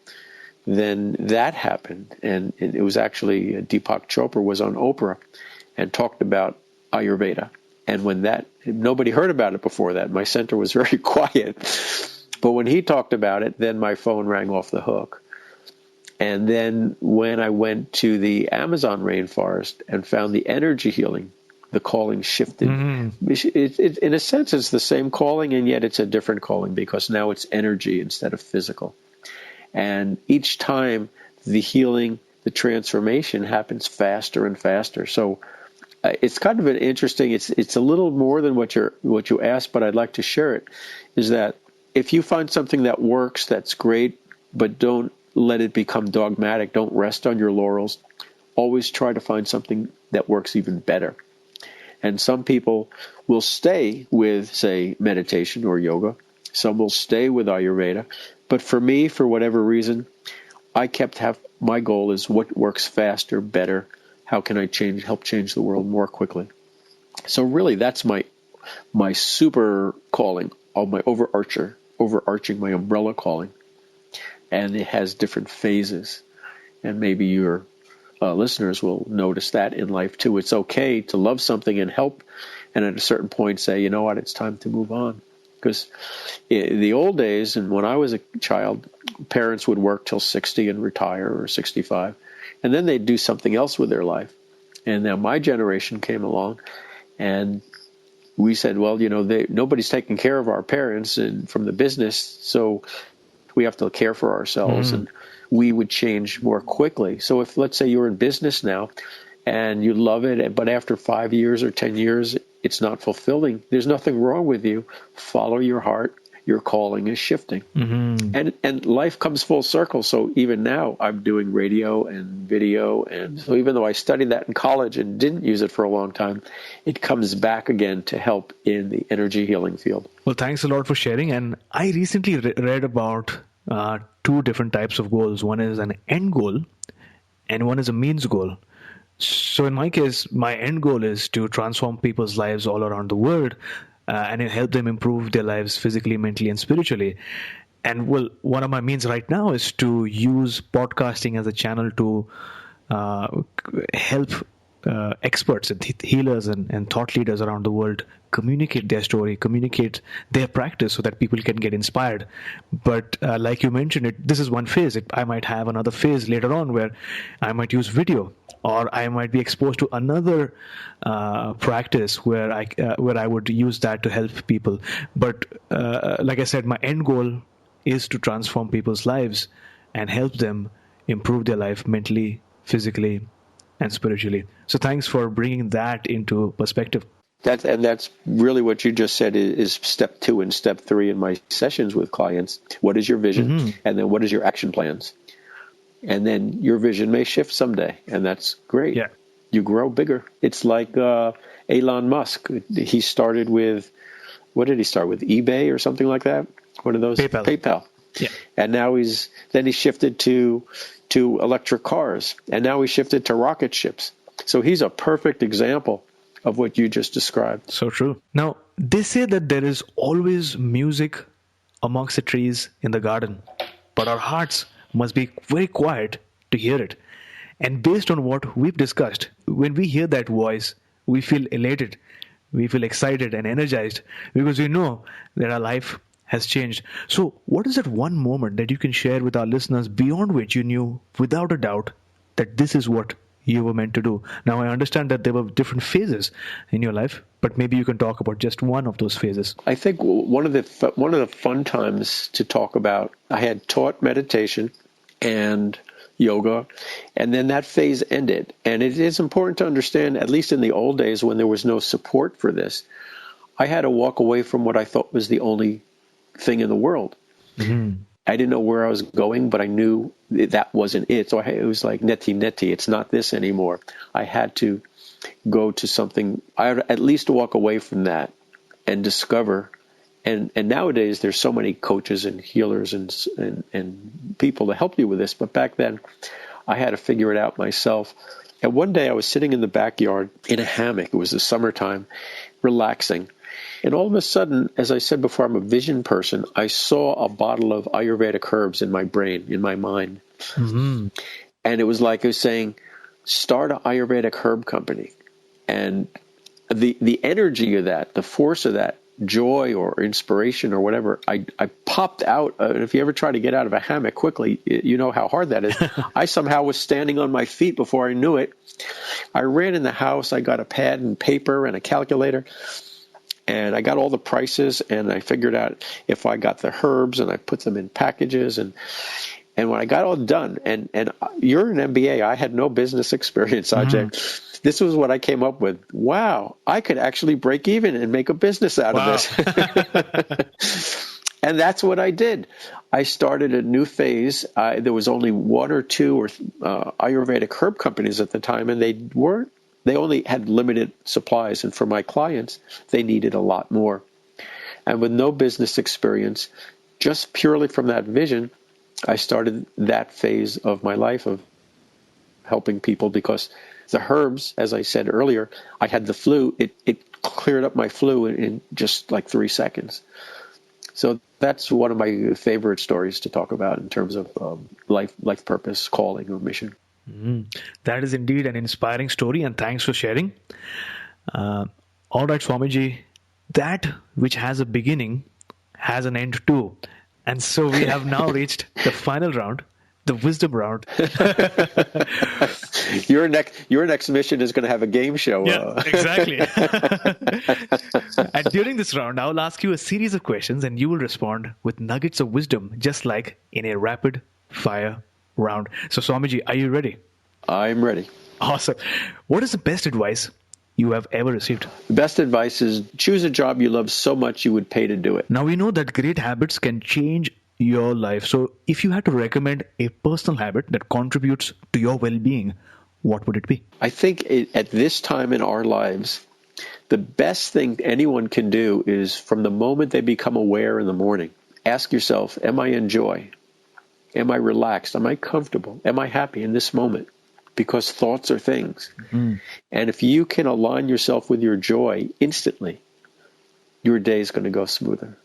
then that happened. And it was actually Deepak Chopra was on Oprah and talked about Ayurveda. And when nobody heard about it before that. My center was very quiet. But when he talked about it, then my phone rang off the hook. And then when I went to the Amazon rainforest and found the energy healing, the calling shifted. In a sense, it's the same calling, and yet it's a different calling, because now it's energy instead of physical. And each time the healing, the transformation happens faster and faster. So it's kind of an interesting, it's a little more than what you asked, but I'd like to share it, is that if you find something that works, that's great, but don't let it become dogmatic. Don't rest on your laurels. Always try to find something that works even better. And some people will stay with, say, meditation or yoga. Some will stay with Ayurveda. But for me, for whatever reason, my goal is what works faster, better. How can I help change the world more quickly? So really, that's my super calling, my overarching, my umbrella calling. And it has different phases. And maybe your listeners will notice that in life too. It's okay to love something and help, and at a certain point say, you know what, it's time to move on. Because in the old days, and when I was a child, parents would work till 60 and retire, or 65. And then they'd do something else with their life. And now my generation came along, and we said, well, nobody's taking care of our parents and from the business, so we have to care for ourselves, and we would change more quickly. So if, let's say, you're in business now and you love it, but after 5 years or 10 years, it's not fulfilling, there's nothing wrong with you. Follow your heart. Your calling is shifting. And life comes full circle. So even now I'm doing radio and video. And so even though I studied that in college and didn't use it for a long time, it comes back again to help in the energy healing field. Well, thanks a lot for sharing. And I recently read about two different types of goals. One is an end goal and one is a means goal. So in my case, my end goal is to transform people's lives all around the world and help them improve their lives physically, mentally, and spiritually. And well, one of my means right now is to use podcasting as a channel to help experts and healers and thought leaders around the world communicate their story, communicate their practice so that people can get inspired. But like you mentioned, this is one phase. I might have another phase later on where I might use video, or I might be exposed to another practice where I would use that to help people. But like I said, my end goal is to transform people's lives and help them improve their life mentally, physically, and spiritually. So thanks for bringing that into perspective. That's really what you just said is step 2 and step 3 in my sessions with clients. What is your vision? And then what is your action plans? And then your vision may shift someday, and that's great. Yeah. You grow bigger. It's like Elon Musk. He started with, what did he start with? eBay or something like that? One of those? PayPal. Yeah. And now he shifted to electric cars, and now he shifted to rocket ships. So he's a perfect example of what you just described. So true. Now, they say that there is always music amongst the trees in the garden, but our hearts must be very quiet to hear it. And based on what we've discussed, when we hear that voice, we feel elated, we feel excited and energized because we know that our life has changed. So, what is that one moment that you can share with our listeners beyond which you knew without a doubt that this is what you were meant to do? Now, I understand that there were different phases in your life, but maybe you can talk about just one of those phases. I think one of the fun times to talk about, I had taught meditation and yoga, and then that phase ended. And it is important to understand, at least in the old days when there was no support for this, I had to walk away from what I thought was the only thing in the world. Mm-hmm. I didn't know where I was going, but I knew that wasn't it. So it was like neti, it's not this anymore. I had to go to something, I had to at least walk away from that and discover. And nowadays there's so many coaches and healers and people to help you with this. But back then I had to figure it out myself. And one day I was sitting in the backyard in a hammock. It was the summertime, relaxing. And all of a sudden, as I said before, I'm a vision person. I saw a bottle of Ayurvedic herbs in my brain, in my mind. Mm-hmm. And it was like it was saying, start an Ayurvedic herb company. And the energy of that, the force of that, joy or inspiration or whatever, I popped out. If you ever try to get out of a hammock quickly, you know how hard that is. I somehow was standing on my feet before I knew it. I ran in the house. I got a pad and paper and a calculator. And I got all the prices, and I figured out if I got the herbs, and I put them in packages, and when I got all done, and you're an MBA, I had no business experience, Ajay. Mm-hmm. This was what I came up with. Wow, I could actually break even and make a business out of this. And that's what I did. I started a new phase. There was only one or two Ayurvedic herb companies at the time, and they only had limited supplies, and for my clients, they needed a lot more. And with no business experience, just purely from that vision, I started that phase of my life of helping people, because the herbs, as I said earlier, I had the flu. It cleared up my flu in just like 3 seconds. So that's one of my favorite stories to talk about in terms of life purpose, calling, or mission. That is indeed an inspiring story, and thanks for sharing. All right, Swamiji, that which has a beginning has an end too. And so we have now reached the final round, the wisdom round. Your next mission is going to have a game show. Yeah, exactly. And during this round, I will ask you a series of questions, and you will respond with nuggets of wisdom, just like in a rapid fire round. So, Swamiji, are you ready? I'm ready. Awesome. What is the best advice you have ever received? The best advice is choose a job you love so much you would pay to do it. Now, we know that great habits can change your life. So, if you had to recommend a personal habit that contributes to your well-being, what would it be? I think at this time in our lives, the best thing anyone can do is, from the moment they become aware in the morning, ask yourself, am I in joy? Am I relaxed? Am I comfortable? Am I happy in this moment? Because thoughts are things. Mm-hmm. And if you can align yourself with your joy instantly, your day is going to go smoother.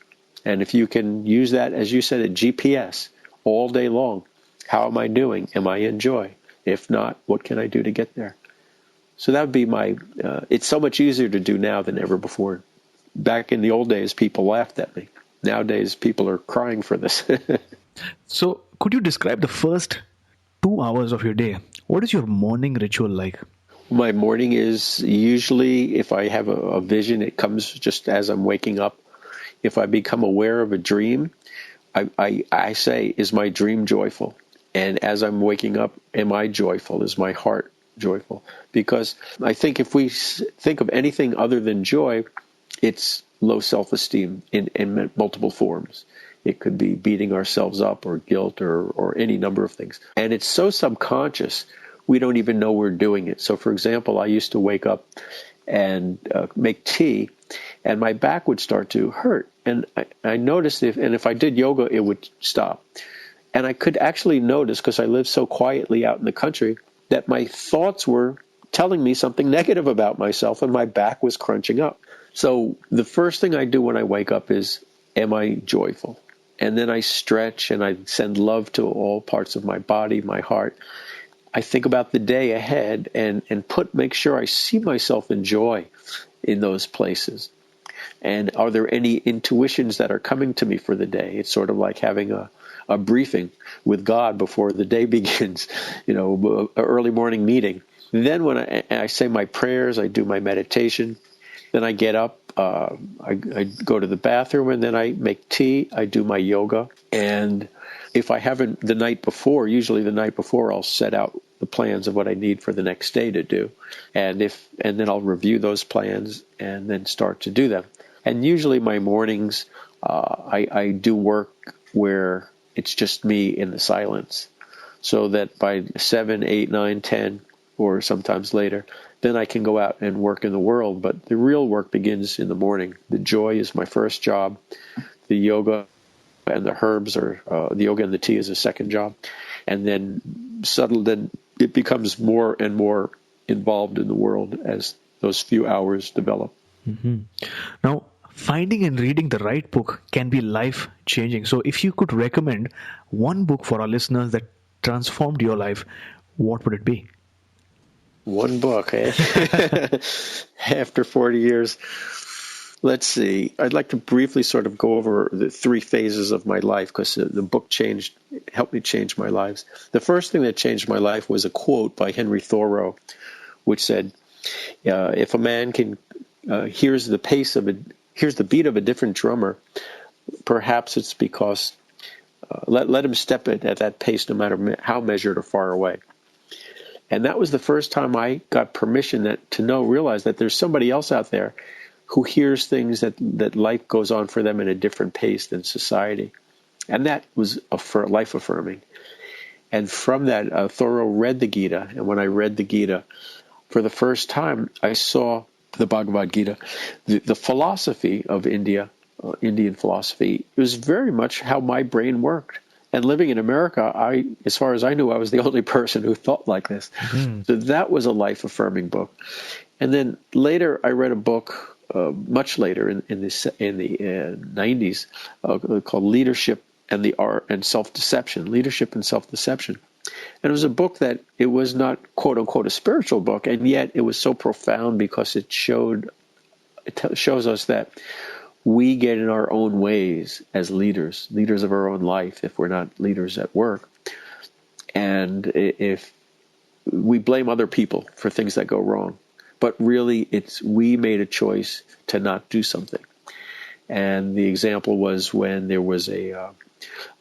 And if you can use that, as you said, a GPS all day long, how am I doing? Am I in joy? If not, what can I do to get there? So that would be it's so much easier to do now than ever before. Back in the old days, people laughed at me. Nowadays, people are crying for this. So, could you describe the first 2 hours of your day? What is your morning ritual like? My morning is usually, if I have a vision, it comes just as I'm waking up. If I become aware of a dream, I say, is my dream joyful? And as I'm waking up, am I joyful? Is my heart joyful? Because I think if we think of anything other than joy, it's low self-esteem in multiple forms. It could be beating ourselves up, or guilt, or any number of things. And it's so subconscious, we don't even know we're doing it. So, for example, I used to wake up and make tea, and my back would start to hurt. And I noticed if I did yoga, it would stop. And I could actually notice, because I lived so quietly out in the country, that my thoughts were telling me something negative about myself, and my back was crunching up. So the first thing I do when I wake up is, am I joyful? And then I stretch and I send love to all parts of my body, my heart. I think about the day ahead and make sure I see myself in joy in those places. And are there any intuitions that are coming to me for the day? It's sort of like having a briefing with God before the day begins, an early morning meeting. Then when I say my prayers, I do my meditation. Then I get up, I go to the bathroom, and then I make tea. I do my yoga. And if I haven't usually the night before, I'll set out the plans of what I need for the next day to do. And then I'll review those plans and then start to do them. And usually my mornings, I do work where it's just me in the silence, so that by 7, 8, 9, 10, or sometimes later, then I can go out and work in the world. But the real work begins in the morning. The joy is my first job. The yoga and the herbs, or the yoga and the tea, is a second job. And then then it becomes more and more involved in the world as those few hours develop. Mm-hmm. Now, finding and reading the right book can be life-changing. So if you could recommend one book for our listeners that transformed your life, what would it be? One book, eh? After 40 years. Let's see. I'd like to briefly sort of go over the 3 phases of my life, because the book helped me change my lives. The first thing that changed my life was a quote by Henry Thoreau, which said, if a man hears the beat of a different drummer, perhaps it's because let him step it at that pace, no matter how measured or far away. And that was the first time I got permission to realize that there's somebody else out there who hears things that life goes on for them at a different pace than society. And that was life affirming. And from that, Thoreau read the Gita. And when I read the Gita, for the first time, I saw the Bhagavad Gita, the philosophy of India, Indian philosophy. It was very much how my brain worked. And living in America, as far as I knew, I was the only person who thought like this. Mm. So that was a life-affirming book. And then later, I read a book, much later in the 90s, called Leadership and the Art and Self-Deception. Leadership and Self-Deception. And it was a book that it was not, quote unquote, a spiritual book, and yet it was so profound because it shows us that we get in our own ways as leaders of our own life, if we're not leaders at work. And if we blame other people for things that go wrong, but really we made a choice to not do something. And the example was when there was a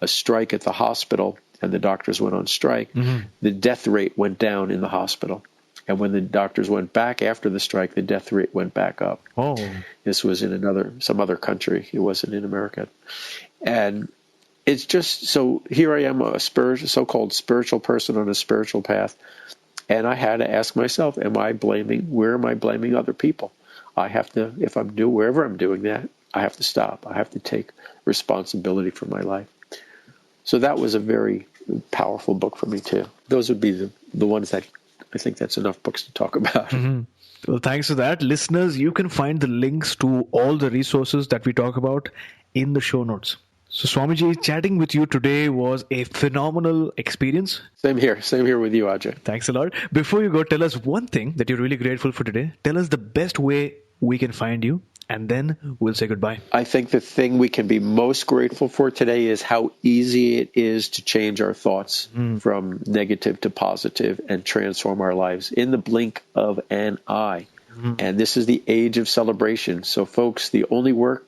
strike at the hospital and the doctors went on strike, mm-hmm. the death rate went down in the hospital. And when the doctors went back after the strike, the death rate went back up. Oh, this was in some other country. It wasn't in America. And it's just, so here I am, a so-called spiritual person on a spiritual path. And I had to ask myself, where am I blaming other people? I have to, wherever I'm doing that, I have to stop. I have to take responsibility for my life. So that was a very powerful book for me too. Those would be the ones that I think that's enough books to talk about. Mm-hmm. Well, thanks for that. Listeners, you can find the links to all the resources that we talk about in the show notes. So Swamiji, chatting with you today was a phenomenal experience. Same here with you, Ajay. Thanks a lot. Before you go, tell us one thing that you're really grateful for today. Tell us the best way we can find you, and then we'll say goodbye. I think the thing we can be most grateful for today is how easy it is to change our thoughts from negative to positive and transform our lives in the blink of an eye. And this is the age of celebration. So folks, the only work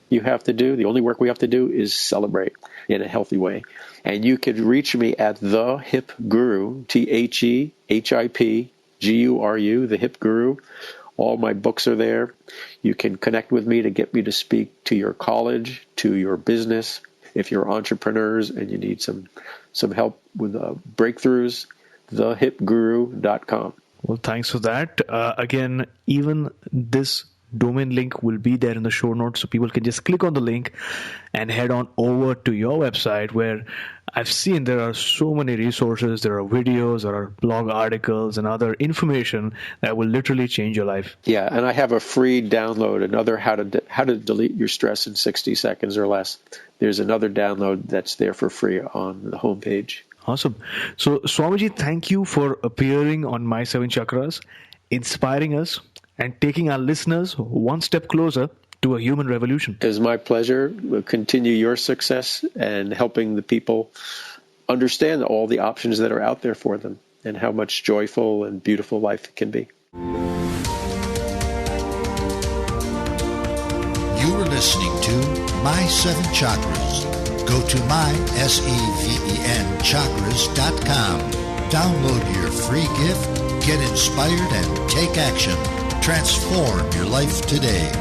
we have to do is celebrate in a healthy way. And you can reach me at The Hip Guru, TheHipGuru, The Hip Guru. All my books are there. You can connect with me to get me to speak to your college, to your business. If you're entrepreneurs and you need some help with breakthroughs, thehipguru.com. Well, thanks for that. Again, even this domain link will be there in the show notes, so people can just click on the link and head on over to your website, where I've seen there are so many resources, there are videos, there are blog articles and other information that will literally change your life. Yeah, and I have a free download, another how to delete your stress in 60 seconds or less. There's another download that's there for free on the homepage. Awesome. So Swamiji, thank you for appearing on My Seven Chakras, inspiring us and taking our listeners one step closer to a human revolution. It is my pleasure. We'll continue your success and helping the people understand all the options that are out there for them and how much joyful and beautiful life it can be. You were listening to My Seven Chakras. Go to mysevenchakras.com. Download your free gift, get inspired, and take action. Transform your life today.